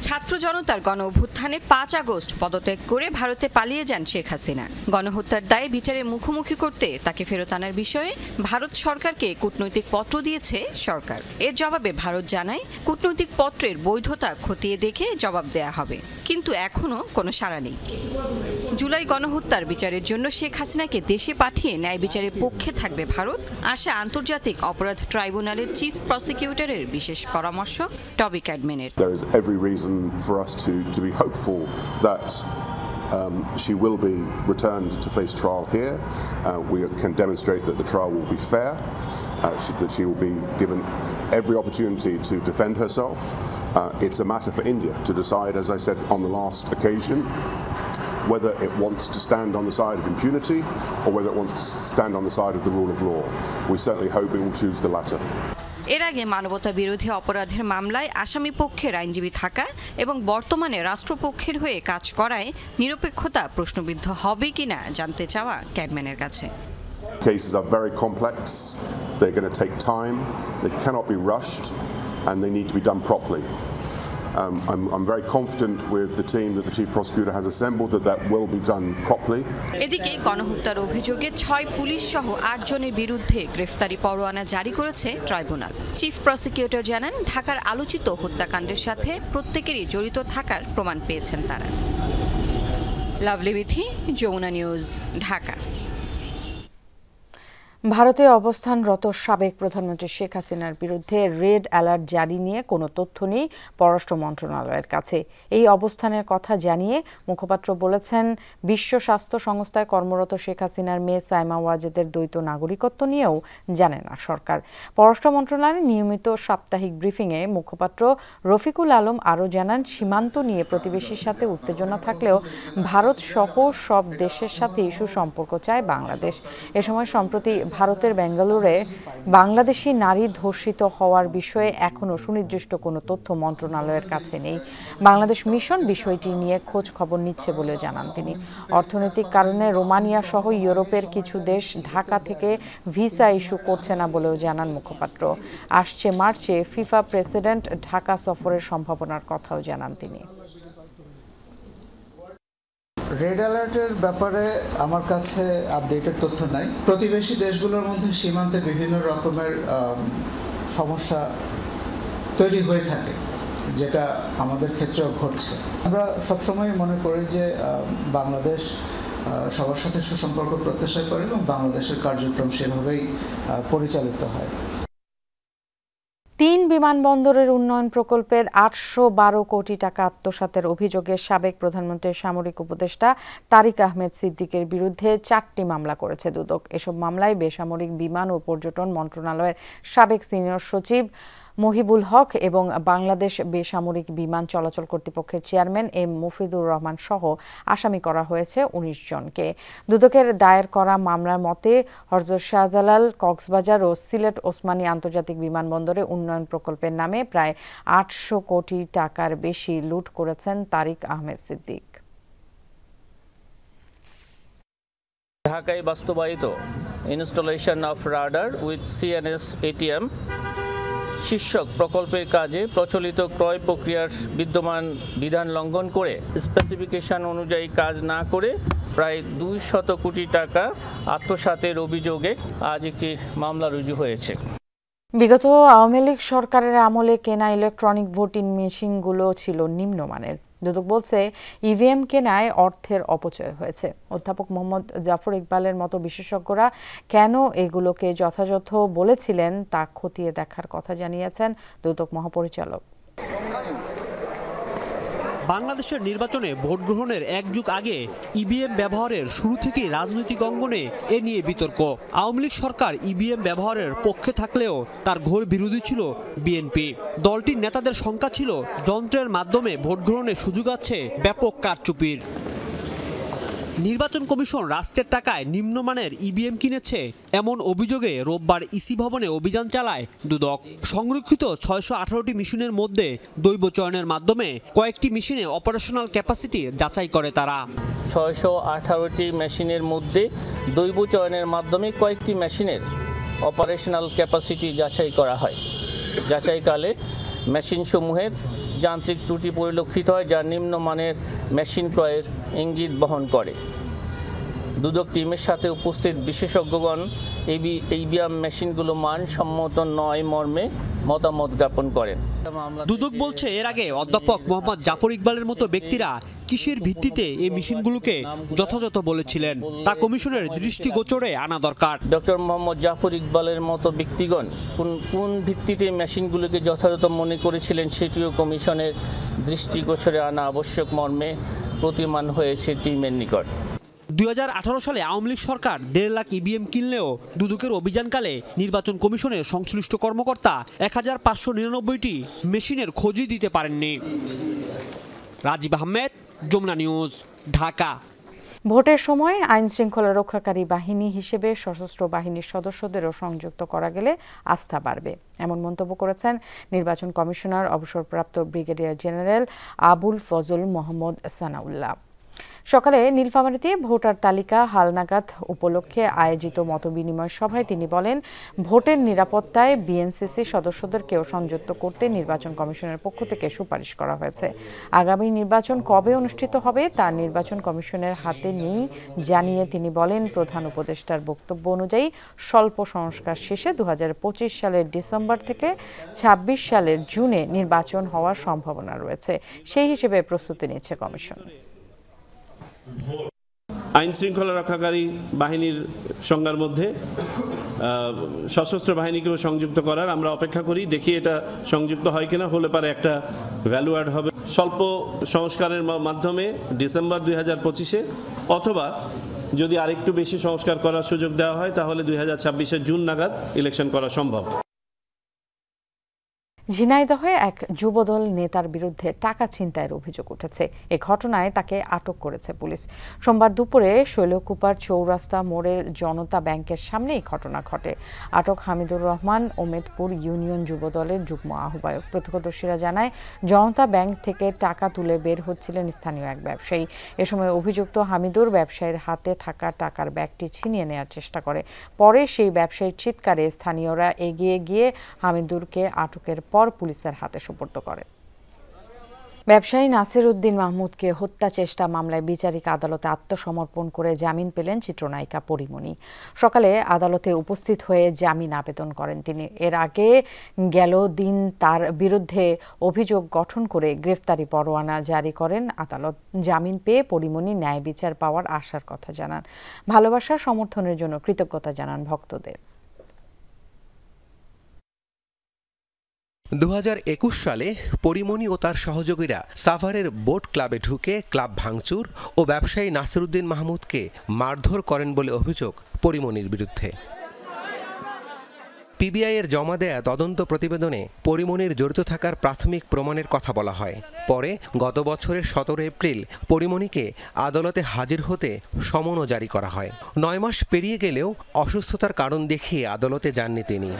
ছাত্র জনতার গণ অভ্যুত্থানে 5 আগস্ট পদত্যাগ করে ভারতে পালিয়ে যান শেখ হাসিনা। গণহত্যার দায়ে বিচারের মুখোমুখি করতে তাকে ফেরত আনার বিষয়ে ভারত সরকারকে কূটনৈতিক পত্র দিয়েছে সরকার। এর জবাবে ভারত জানায়, কূটনৈতিক পত্রের বৈধতা খতিয়ে দেখে জবাব দেয়া হবে, কিন্তু এখনো কোনো সাড়া নেই। জুলাই গণহত্যার বিচারের জন্য শেখ হাসিনাকে দেশে পাঠিয়ে ন্যায় বিচারের পক্ষে থাকবে ভারত, আশা আন্তর্জাতিক অপরাধ ট্রাইব্যুনালের চিফ প্রসিকিউটরের বিশেষ পরামর্শক টবি ক্যাডম্যানের। For us to be hopeful that she will be returned to face trial here. We can demonstrate that the trial will be fair, that she will be given every opportunity to defend herself. It's a matter for India to decide, as I said on the last occasion, whether it wants to stand on the side of impunity or whether it wants to stand on the side of the rule of law. We certainly hope it will choose the latter. এর আগে মানবতা বিরোধী অপরাধের মামলায় আসামি পক্ষের আইনজীবী থাকা এবং বর্তমানে রাষ্ট্রপক্ষের হয়ে কাজ করায় নিরপেক্ষতা প্রশ্নবিদ্ধ হবে কিনা জানতে চাওয়া ক্যাডম্যানের কাছে। Cases are very complex. They're going to take time. They cannot be rushed and they need to be done properly. I'm very confident with the team that the Chief Prosecutor has assembled that will be done properly. এদিকে গণহত্যার অভিযোগে 6 police সহ 8 জনের বিরুদ্ধে গ্রেফতারি পরোয়ানা জারি করেছে ট্রাইব্যুনাল। চিফ প্রসিকিউটর জানান, ঢাকার আলোচিত হত্যাকাণ্ডের সাথে প্রত্যেকেরই জড়িত থাকার প্রমাণ পেয়েছেন তারা। লাভলি বিথি, যমুনা নিউজ, ঢাকা। ভারতে অবস্থানরত সাবেক প্রধানমন্ত্রী শেখ হাসিনার বিরুদ্ধে রেড অ্যালার্ট জারি নিয়ে কোনো তথ্য নেই পররাষ্ট্র মন্ত্রণালয়ের কাছে। এই অবস্থানের কথা জানিয়ে মুখপাত্র বলেছেন, বিশ্ব স্বাস্থ্য সংস্থায় কর্মরত শেখ হাসিনার মেয়ে সাইমা ওয়াজেদের দ্বৈত নাগরিকত্ব নিয়েও জানে না সরকার। পররাষ্ট্র মন্ত্রণালয়ের নিয়মিত সাপ্তাহিক ব্রিফিংয়ে মুখপাত্র রফিকুল আলম আরও জানান, সীমান্ত নিয়ে প্রতিবেশীর সাথে উত্তেজনা থাকলেও ভারত সহ সব দেশের সাথেই সুসম্পর্ক চায় বাংলাদেশ। এ সময় সম্প্রতি ভারতের বেঙ্গালুরুরে বাংলাদেশি নারী ধর্ষিত হওয়ার বিষয়ে এখনও সুনির্দিষ্ট কোনো তথ্য মন্ত্রণালয়ের কাছে নেই। বাংলাদেশ মিশন বিষয়টি নিয়ে খোঁজ খবর নিচ্ছে বলে জানান তিনি। অর্থনৈতিক কারণে রোমানিয়া সহ ইউরোপের কিছু দেশ ঢাকা থেকে ভিসা ইস্যু করছে না বলেও জানান মুখপাত্র। আসছে মার্চে ফিফা প্রেসিডেন্ট ঢাকা সফরের সম্ভাবনার কথাও জানান তিনি। রেড অ্যালার্টের ব্যাপারে আমার কাছে আপডেটেড তথ্য নাই। প্রতিবেশী দেশগুলোর মধ্যে সীমান্তে বিভিন্ন রকমের সমস্যা তৈরি হয়ে থাকে, যেটা আমাদের ক্ষেত্রেও ঘটছে। আমরা সবসময় মনে করি যে বাংলাদেশ সবার সাথে সুসম্পর্ক প্রত্যাশা করে এবং বাংলাদেশের কার্যক্রম সেভাবেই পরিচালিত হয়। 3 বিমানবন্দরের উন্নয়ন প্রকল্পের 812 কোটি টাকা আত্মসাতের অভিযোগে সাবেক প্রধানমন্ত্রীর সামরিক উপদেষ্টা তারিক আহমেদ সিদ্দিকের বিরুদ্ধে 4টি মামলা করেছে দুদক। এসব মামলায় বেসামরিক বিমান ও পর্যটন মন্ত্রণালয়ের সাবেক সিনিয়র সচিব মহিবুল হক এবং বাংলাদেশ বেসামরিক বিমান চলাচল কর্তৃপক্ষের চেয়ারম্যান এম মুফিদুর রহমান সহ আসামি করা হয়েছে 19 জনকে। দুদকের দায়ের করা মামলার মতে হযরত শাহজালাল, কক্সবাজার ও সিলেট ওসমানী আন্তর্জাতিক বিমানবন্দরে উন্নয়ন প্রকল্পের নামে প্রায় 800 কোটি টাকার বেশি লুট করেছেন তারিক আহমেদ সিদ্দিক। ঢাকায় বাস্তবায়িত installation of radar with CNS ATM শীর্ষক প্রকল্পের কাজে প্রচলিত ক্রয় প্রক্রিয়ার বিদ্যমান বিধান লঙ্ঘন করে স্পেসিফিকেশন অনুযায়ী কাজ না করে প্রায় 200 কোটি টাকা আত্মসাতের অভিযোগে আজ একটি মামলা রুজু হয়েছে। বিগত আওয়ামী লীগ সরকারের আমলে কেনা ইলেকট্রনিক ভোটিং মেশিনগুলো ছিল নিম্নমানের। দুদক বলছে ইভিএম কেনায় অর্থের অপচয় হয়েছে। অধ্যাপক মোহাম্মদ জাফর ইকবালের মতো বিশেষজ্ঞরা কেন এগুলোকে যথাযথ বলেছিলেন তা খতিয়ে দেখার কথা জানিয়েছেন দুদক মহাপরিচালক। বাংলাদেশের নির্বাচনে ভোট গ্রহণের এক যুগ আগে ইভিএম ব্যবহারের শুরু থেকেই রাজনৈতিক অঙ্গনে এ নিয়ে বিতর্ক। আওয়ামী লীগ সরকার ইভিএম ব্যবহারের পক্ষে থাকলেও তার ঘোর বিরোধী ছিল বিএনপি। দলটির নেতাদের শঙ্কা ছিল যন্ত্রের মাধ্যমে ভোট গ্রহণের সুযোগ আছে ব্যাপক কারচুপির। নির্বাচন কমিশন রাষ্ট্রের টাকায় নিম্নমানের ইভিএম কিনেছে এমন অভিযোগে রোববার ইসি ভবনে অভিযান চালায় দুদক। সংরক্ষিত 618টি মেশিনের মধ্যে দৈব চয়নের মাধ্যমে কয়েকটি মেশিনে অপারেশনাল ক্যাপাসিটি যাচাই করে তারা। 618টি মেশিনের মধ্যে দৈব চয়নের মাধ্যমে কয়েকটি মেশিনের অপারেশনাল ক্যাপাসিটি যাচাই করা হয়। যাচাইকালে মেশিনসমূহের যান্ত্রিক ত্রুটি পরিলক্ষিত হয় যা নিম্নমানের মেশিন ক্রয়ের ইঙ্গিত বহন করে। দুদক টিমের সাথে উপস্থিত বিশেষজ্ঞগণ ইভিএম মেশিনগুলো মানসম্মত নয় মর্মে মতামত জ্ঞাপন করেন। দুদক বলছে এর আগে অধ্যাপক মোহাম্মদ জাফর ইকবালের মতো ব্যক্তিরা কিসের ভিত্তিতে এই মেশিনগুলোকে যথাযথ বলেছিলেন তা কমিশনের দৃষ্টিগোচরে আনা দরকার। ডক্টর মোহাম্মদ জাফর ইকবালের মতো ব্যক্তিগণ কোন ভিত্তিতে মেশিনগুলোকে যথাযথ মনে করেছিলেন সেটিও কমিশনের দৃষ্টিগোচরে আনা আবশ্যক মর্মে প্রতিমান হয়েছে টিমের নিকট। 2018 সালে আওয়ামী লীগ সরকার 1.5 লাখ ইভিএম কিনলেও দুদকের অভিযানকালে নির্বাচন কমিশনের সংশ্লিষ্ট কর্মকর্তা 1599টি মেশিনের খোঁজই দিতে পারেননি। রাজীব আহমেদ, যমুনা নিউজ, ঢাকা। ভোটের সময় আইন শৃঙ্খলা রক্ষাকারী বাহিনী হিসেবে সশস্ত্র বাহিনীর সদস্যদেরও সংযুক্ত করা গেলে আস্থা বাড়বে, এমন মন্তব্য করেছেন নির্বাচন কমিশনার অবসরপ্রাপ্ত ব্রিগেডিয়ার জেনারেল আবুল ফজল মোহাম্মদ সানাউল্লাহ। সকালে নীলফামারীতে ভোটার তালিকা হালনাগাদ উপলক্ষে আয়োজিত মতবিনিময় সভায় তিনি বলেন, ভোটের নিরাপত্তায় বিএনসিসি সদস্যদেরকেও সংযুক্ত করতে নির্বাচন কমিশনের পক্ষ থেকে সুপারিশ করা হয়েছে। আগামী নির্বাচন কবে অনুষ্ঠিত হবে তা নির্বাচন কমিশনের হাতে নেই জানিয়ে তিনি বলেন, প্রধান উপদেষ্টার বক্তব্য অনুযায়ী স্বল্প সংস্কার শেষে 2025 সালের ডিসেম্বর থেকে 26 সালের জুনে নির্বাচন হওয়ার সম্ভাবনা রয়েছে। সেই হিসেবে প্রস্তুতি নিচ্ছে কমিশন। আইন শৃঙ্খলা রক্ষাকারী বাহিনীর সংজ্ঞার মধ্যে সশস্ত্র বাহিনীকেও সংযুক্ত করার আমরা অপেক্ষা করি, দেখি এটা সংযুক্ত হয় কিনা। হলে পারে একটা ভ্যালু অ্যাড হবে স্বল্প সংস্কারের মাধ্যমে ডিসেম্বর 2025-এ, অথবা যদি আরেকটু বেশি সংস্কার করার সুযোগ দেওয়া হয় তাহলে 2026-এর জুন নাগাদ ইলেকশন করা সম্ভব। ঝিনাইদহে এক যুবদল নেতার বিরুদ্ধে টাকা ছিনতাইয়ের অভিযোগ উঠেছে। এ ঘটনায় তাকে আটক করেছে পুলিশ। সোমবার দুপুরে শৈলকুপার চৌরাস্তা মোড়ের জনতা ব্যাংকের সামনে এই ঘটনা ঘটে। আটক হামিদুর রহমান ওমেদপুর ইউনিয়ন যুবদলের যুগ্ম আহ্বায়ক। প্রত্যক্ষদর্শীরা জানায়, জনতা ব্যাংক থেকে টাকা তুলে বের হচ্ছিলেন স্থানীয় এক ব্যবসায়ী। এ সময় অভিযুক্ত হামিদুর ব্যবসায়ীর হাতে থাকা টাকার ব্যাগটি ছিনিয়ে নেওয়ার চেষ্টা করে। পরে সেই ব্যবসায়ীর চিৎকারে স্থানীয়রা এগিয়ে গিয়ে হামিদুরকে আটকের পর পুলিশের হাতে সোপর্দ করে। ব্যবসায়ী নাসির উদ্দিন মাহমুদকে হত্যা চেষ্টা মামলায় বিচারিক আদালতে আত্মসমর্পণ করে জামিন পেলেন চিত্রনায়িকা পরিমণি। সকালে আদালতে উপস্থিত হয়ে জামিন আবেদন করেন তিনি। এর আগে গেল দিন তার বিরুদ্ধে অভিযোগ গঠন করে গ্রেফতারি পরোয়ানা জারি করেন আদালত। জামিন পেয়ে পরিমণি ন্যায় বিচার পাওয়ার আশার কথা জানান। ভালোবাসা সমর্থনের জন্য কৃতজ্ঞতা জানান ভক্তদের। 2021 সালে পরিমণি ও তার সহযোগীরা সাভারের বোট ক্লাবে ঢুকে ক্লাব ভাঙচুর ও ব্যবসায়ী নাসির উদ্দিন মাহমুদকে মারধর করেন বলে অভিযোগ পরিমণির বিরুদ্ধে। পিবিআইয়ের জমা দেয়া তদন্ত প্রতিবেদনে পরিমণির জড়িত থাকার প্রাথমিক প্রমাণের কথা বলা হয়। পরে গত বছরের 17 এপ্রিল পরিমণিকে আদালতে হাজির হতে সমনও জারি করা হয়। 9 মাস পেরিয়ে গেলেও অসুস্থতার কারণ দেখিয়ে আদালতে যাননি তিনি।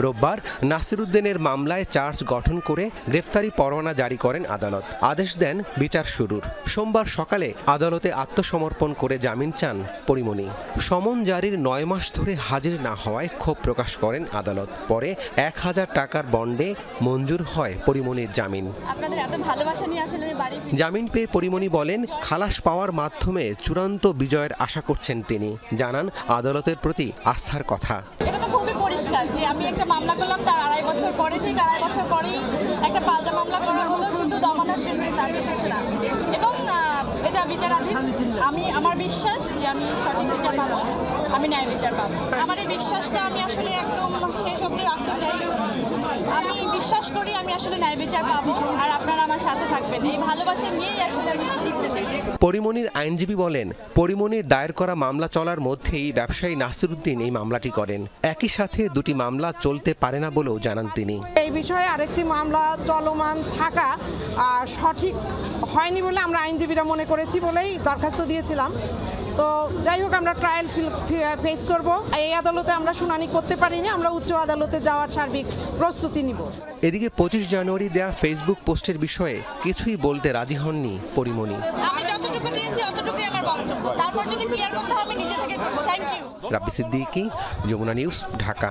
রোববার নাসির উদ্দিনের মামলায় চার্জ গঠন করে গ্রেফতারি পরোয়ানা জারি করেন আদালত। আদেশ দেন বিচার শুরুর। সোমবার সকালে আদালতে আত্মসমর্পণ করে জামিন চান পরিমণি। সমন জারির 9 মাস ধরে হাজির না হওয়ায় ক্ষোভ প্রকাশ করেন আদালত। পরে 1000 টাকার বন্ডে মঞ্জুর হয় পরিমণির জামিন। জামিন পেয়ে পরিমণি বলেন, খালাস পাওয়ার মাধ্যমে চূড়ান্ত বিজয়ের আশা করছেন তিনি। জানান আদালতের প্রতি আস্থার কথা। যে আমি একটা মামলা করলাম, তার 2.5 বছর পরে, ঠিক 2.5 বছর পরেই একটা পাল্টা মামলা করা হলো, শুধু দমানোর জন্য, তার কিছু না। এবং এটা বিচারাধীন। আমার বিশ্বাস যে আমি সঠিক বিচার পাবো, আমি ন্যায় বিচার পাবো। আমার এই বিশ্বাসটা আমি আসলে একদম শেষ অবধি রাখতে চাই। আমি বিশ্বাস করি আমি আসলে ন্যায় বিচার পাবো, আর আপনারা আমার সাথে থাকবেন। এই ভালোবাসা নিয়েই আসলে আমি জিততে চাই। পরিমণির আইনজীবী বলেন, পরিমণির দায়ের করা মামলা চলার মধ্যেই ব্যবসায়ী নাসির উদ্দিন এই মামলাটি করেন। একই সাথে দুটি মামলা চলতে পারে না বলেও জানান তিনি। এই বিষয়ে আরেকটি মামলা চলমান থাকা সঠিক হয়নি বলে আমরা আইনজীবীরা মনে করেছি বলেই দরখাস্ত দিয়েছিলাম। তো যাই হোক, আমরা ট্রায়াল ফেস করব। এই আদালতে আমরা শুনানি করতে পারিনি, আমরা উচ্চ আদালতে যাওয়ার সার্বিক প্রস্তুতি নিব। এদিকে 25 জানুয়ারি দেয়া ফেসবুক পোস্টের বিষয়ে কিছুই বলতে রাজি হননি পরিমণি। আমি যতটুকু দিয়েছি ততটুকুই আমার বক্তব্য, তারপর যদি ক্লিয়ার করতে হবে নিজে থেকে করব। Thank you. Rabbi Siddiqui, Jamuna news, Dhaka.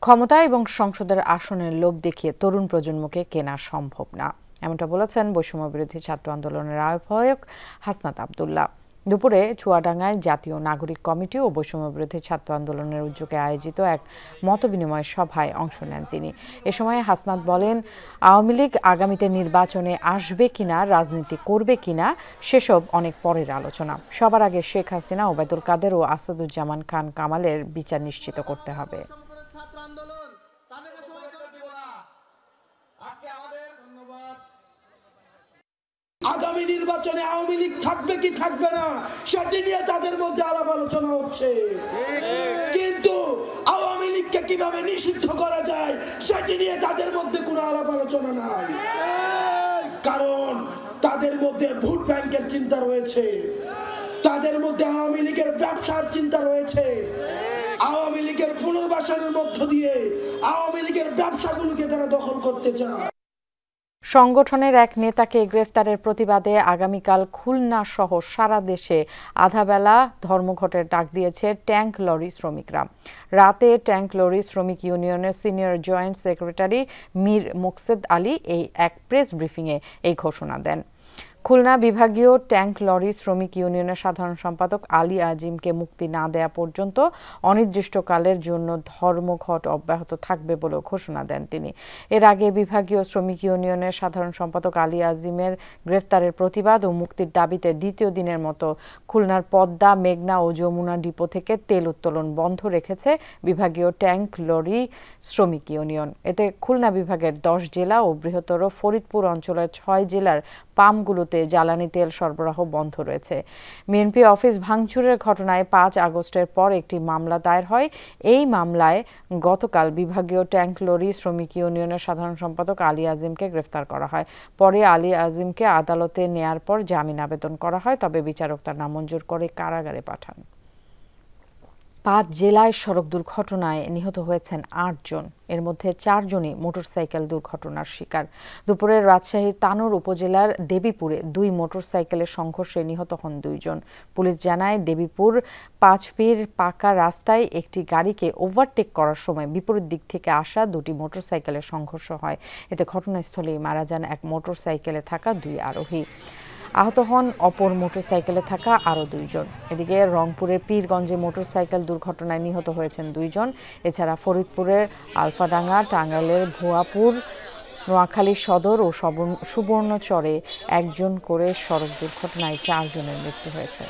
ক্ষমতা এবং সংসদের আসনের লোভ দেখিয়ে তরুণ প্রজন্মকে কেনা সম্ভব না, এমনটা বলেছেন বৈষম্য বিরোধী ছাত্র আন্দোলনের আহ্বায়ক হাসনাত আব্দুল্লাহ। দুপুরে চুয়াডাঙ্গায় জাতীয় নাগরিক কমিটি ও বৈষম্য বিরোধী ছাত্র আন্দোলনের উদ্যোগে আয়োজিত এক মতবিনিময় সভায় অংশ নেন তিনি। এ সময় হাসনাত বলেন, আওয়ামী লীগ আগামীতে নির্বাচনে আসবে কিনা, রাজনীতি করবে কিনা, সেসব অনেক পরের আলোচনা। সবার আগে শেখ হাসিনা, ওবায়দুল কাদের ও আসাদুজ্জামান খান কামালের বিচার নিশ্চিত করতে হবে। আগামী নির্বাচনে আওয়ামী লীগ থাকবে কি থাকবে না সেটি নিয়ে তাদের মধ্যে আলাপ আলোচনা হচ্ছে, কিন্তু আওয়ামী লীগকে কিভাবে নিষিদ্ধ করা যায় সেটি নিয়ে তাদের মধ্যে কোনো আলাপ আলোচনা নাই। কারণ তাদের মধ্যে ভোট ব্যাংকের চিন্তা রয়েছে, তাদের মধ্যে আওয়ামী লীগের ব্যবসার চিন্তা রয়েছে। আওয়ামী লীগের পুনর্বাসনের মধ্য দিয়ে আওয়ামী লীগের ব্যবসাগুলোকে তারা দখল করতে চায়। সংগঠনের এক নেতাকে গ্রেফতারের প্রতিবাদে আগামীকাল খুলনা সহ সারা দেশে আধাবেলা ধর্মঘটের ডাক দিয়েছে ট্যাঙ্ক লরি শ্রমিকরা। রাতে ট্যাঙ্ক লরি শ্রমিক ইউনিয়নের senior joint secretary Mir Mokshed Ali এক প্রেস ব্রিফিংয়ে এই ঘোষণা দেন। খুলনা বিভাগীয় ট্যাঙ্ক লরি শ্রমিক ইউনিয়নের সাধারণ সম্পাদক আলী আজিমকে মুক্তি না দেয়া পর্যন্ত অনির্দিষ্টকালের জন্য ধর্মঘট অব্যাহত থাকবে বলে ঘোষণা দেন তিনি। এর আগে বিভাগীয় শ্রমিক ইউনিয়নের সাধারণ সম্পাদক আলী আজিমের গ্রেফতারের প্রতিবাদ ও মুক্তির দাবিতে দ্বিতীয় দিনের মতো খুলনার পদ্মা, মেঘনা ও যমুনা ডিপো থেকে তেল উত্তোলন বন্ধ রেখেছে বিভাগীয় ট্যাঙ্ক লরি শ্রমিক ইউনিয়ন। এতে খুলনা বিভাগের 10 জেলা ও বৃহত্তর ফরিদপুর অঞ্চলের 6 জেলার পাম্পগুলোতে জ্বালানি তেল সরবরাহ বন্ধ রয়েছে। বিএনপি অফিস ভাঙচুরের ঘটনায় 5 আগস্টের পর একটি মামলা দায়ের হয়। এই মামলায় গতকাল বিভাগীয় ট্যাঙ্ক লরি শ্রমিক ইউনিয়নের সাধারণ সম্পাদক আলী আজিমকে গ্রেফতার করা হয়। পরে আলী আজিমকে আদালতে নেয়ার পর জামিন আবেদন করা হয়, তবে বিচারক তার নামঞ্জুর করে কারাগারে পাঠান। 5 জেলায় সড়ক দুর্ঘটনায় নিহত হয়েছেন 8 জন। এর মধ্যে 4 জনই মোটরসাইকেল দুর্ঘটনার শিকার। দুপুরে রাজশাহীর তানোর উপজেলার দেবীপুরে 2 মোটরসাইকেলের সংঘর্ষে নিহত হন 2 জন। পুলিশ জানায়, দেবীপুর 5 পীর পাকা রাস্তায় একটি গাড়িকে ওভারটেক করার সময় বিপরীত দিক থেকে আসা 2টি মোটরসাইকেলের সংঘর্ষ হয়। এতে ঘটনাস্থলেই মারা যান এক মোটরসাইকেলে থাকা 2 আরোহী। আহত হন অপর মোটরসাইকেলে থাকা আরও 2 জন। এদিকে রংপুরের পীরগঞ্জে মোটরসাইকেল দুর্ঘটনায় নিহত হয়েছেন 2 জন। এছাড়া ফরিদপুরের আলফাডাঙ্গা, টাঙ্গাইলের ভুয়াপুর, নোয়াখালী সদর ও সুবর্ণচরে 1 জন করে সড়ক দুর্ঘটনায় 4 জনের মৃত্যু হয়েছে।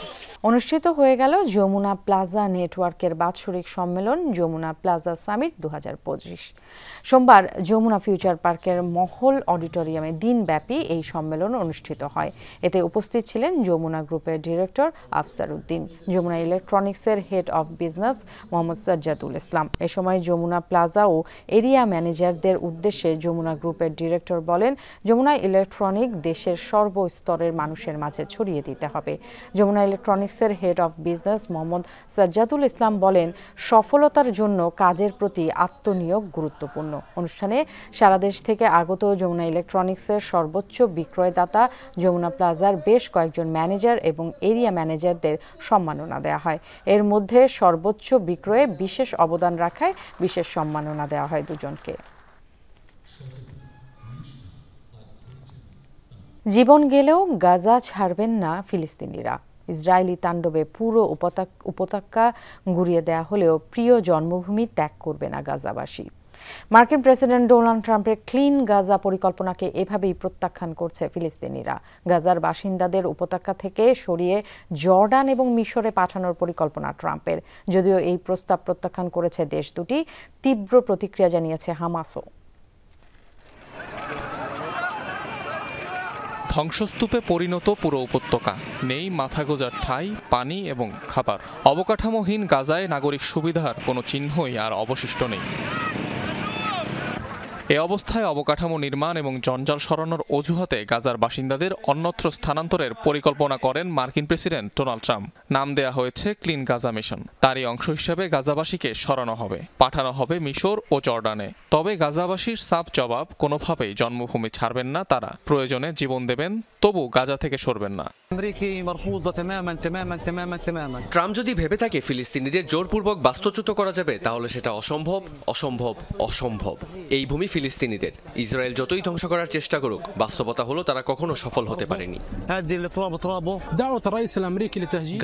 অনুষ্ঠিত হয়ে গেল যমুনা প্লাজা নেটওয়ার্কের বাৎসরিক সম্মেলন যমুনা প্লাজা সামিট 2025। সোমবার যমুনা ফিউচার পার্কের মহল অডিটোরিয়ামে দিনব্যাপী এই সম্মেলন অনুষ্ঠিত হয়। এতে উপস্থিত ছিলেন যমুনা গ্রুপের ডিরেক্টর আফসার উদ্দিন, যমুনা ইলেকট্রনিক্সের head of business Mohammad Sajjadul Islam. এ সময় যমুনা প্লাজা ও এরিয়া ম্যানেজারদের উদ্দেশ্যে যমুনা গ্রুপের ডিরেক্টর বলেন, যমুনা ইলেকট্রনিক দেশের সর্বস্তরের মানুষের মাঝে ছড়িয়ে দিতে হবে। Jamuna electronics head of business Mohammad Sajjadul Islam বলেন, সফলতার জন্য কাজের প্রতি আত্মনিয়োগ গুরুত্বপূর্ণ। অনুষ্ঠানে সারা দেশ থেকে আগত যমুনা ইলেকট্রনিক্সের সর্বোচ্চ বিক্রয়দাতা যমুনা প্লাজার বেশ কয়েকজন ম্যানেজার এবং এরিয়া ম্যানেজারদের সম্মাননা দেওয়া হয়। এর মধ্যে সর্বোচ্চ বিক্রয়ে বিশেষ অবদান রাখায় বিশেষ সম্মাননা দেওয়া হয় 2 জনকে। জীবন গেলেও গাজা ছাড়বেন না ফিলিস্তিনিরা। ইসরায়েলি তাণ্ডবে পুরো উপত্যকা গুঁড়িয়ে দেয়া হলেও প্রিয় জন্মভূমি ত্যাগ করবে না গাজাবাসী। মার্কিন প্রেসিডেন্ট ডোনাল্ড ট্রাম্পের ক্লিন গাজা পরিকল্পনাকে এভাবেই প্রত্যাখ্যান করছে ফিলিস্তিনিরা। গাজার বাসিন্দাদের উপত্যকা থেকে সরিয়ে জর্ডান এবং মিশরে পাঠানোর পরিকল্পনা ট্রাম্পের। যদিও এই প্রস্তাব প্রত্যাখ্যান করেছে দেশ দুটি, তীব্র প্রতিক্রিয়া জানিয়েছে হামাসও। ধ্বংসস্তূপে পরিণত পুরো উপত্যকা, নেই মাথা গোঁজার ঠাঁই, পানি এবং খাবার। অবকাঠামোহীন গাজায় নাগরিক সুবিধার কোনো চিহ্নই আর অবশিষ্ট নেই। এ অবস্থায় অবকাঠামো নির্মাণ এবং জঞ্জাল সরানোর অজুহাতে গাজার বাসিন্দাদের অন্যত্র স্থানান্তরের পরিকল্পনা করেন মার্কিন প্রেসিডেন্ট ডোনাল্ড ট্রাম্প। নাম দেয়া হয়েছে ক্লিন গাজা মিশন। তারই অংশ হিসেবে গাজাবাসীকে সরানো হবে, পাঠানো হবে মিশর ও জর্ডানে। তবে গাজাবাসীর সাফ জবাব, কোনোভাবেই জন্মভূমি ছাড়বেন না তারা। প্রয়োজনে জীবন দেবেন, তবু গাজা থেকে সরবেন না। ট্রাম্প যদি ভেবে থাকে ফিলিস্তিনিদের জোরপূর্বক বাস্তুচ্যুত করা যাবে, তাহলে সেটা অসম্ভব, অসম্ভব, অসম্ভব। এই ভূমি ফিলিস্তিনিদের। ইসরায়েল যতই ধ্বংস করার চেষ্টা করুক, বাস্তবতা হলো তারা কখনো সফল হতে পারেনি।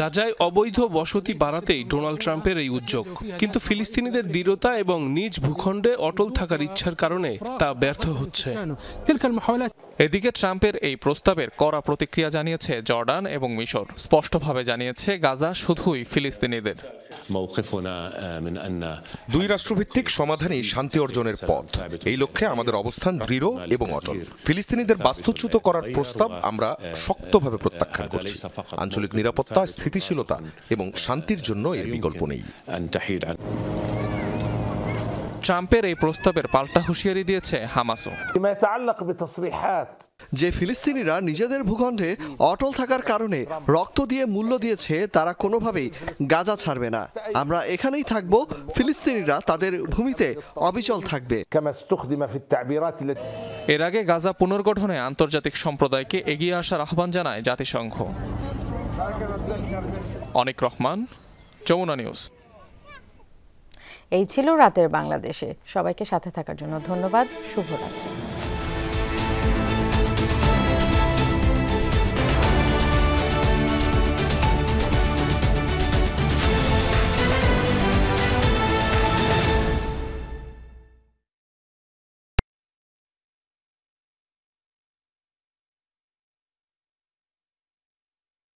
গাজায় অবৈধ বসতি বাড়াতেই ডোনাল্ড ট্রাম্পের এই উদ্যোগ, কিন্তু ফিলিস্তিনিদের দৃঢ়তা এবং নিজ ভূখণ্ডে অটল থাকার ইচ্ছার কারণে তা ব্যর্থ হচ্ছে। এদিকে ট্রাম্পের এই প্রস্তাবের কড়া প্রতিক্রিয়া জানিয়েছে জর্ডান এবং মিশর। স্পষ্টভাবে জানিয়েছে গাজা শুধুই ফিলিস্তিনিদের। 2 রাষ্ট্রভিত্তিক সমাধানই শান্তি অর্জনের পথ। এই লক্ষ্যে আমাদের অবস্থান দৃঢ় এবং অটল। ফিলিস্তিনিদের বাস্তুচ্যুত করার প্রস্তাব আমরা শক্তভাবে প্রত্যাখ্যান করছি। আঞ্চলিক নিরাপত্তা, স্থিতিশীলতা এবং শান্তির জন্য এর বিকল্প নেই। ট্রাম্পের এই প্রস্তাবের পাল্টা হুঁশিয়ারি দিয়েছে হামাসও। যে ফিলিস্তিনিরা নিজেদের ভূখণ্ডে অটল থাকার কারণে রক্ত দিয়ে মূল্য দিয়েছে, তারা কোনোভাবেই গাজা ছাড়বে না। আমরা এখানেই থাকব, ফিলিস্তিনিরা তাদের ভূমিতে অবিচল থাকবে। এর আগে গাজা পুনর্গঠনে আন্তর্জাতিক সম্প্রদায়কে এগিয়ে আসার আহ্বান জানায় জাতিসংঘ। অনিক রহমান, যমুনা নিউজ। এই ছিল রাতের বাংলাদেশে। সবাইকে সাথে থাকার জন্য ধন্যবাদ। শুভরাত্রি।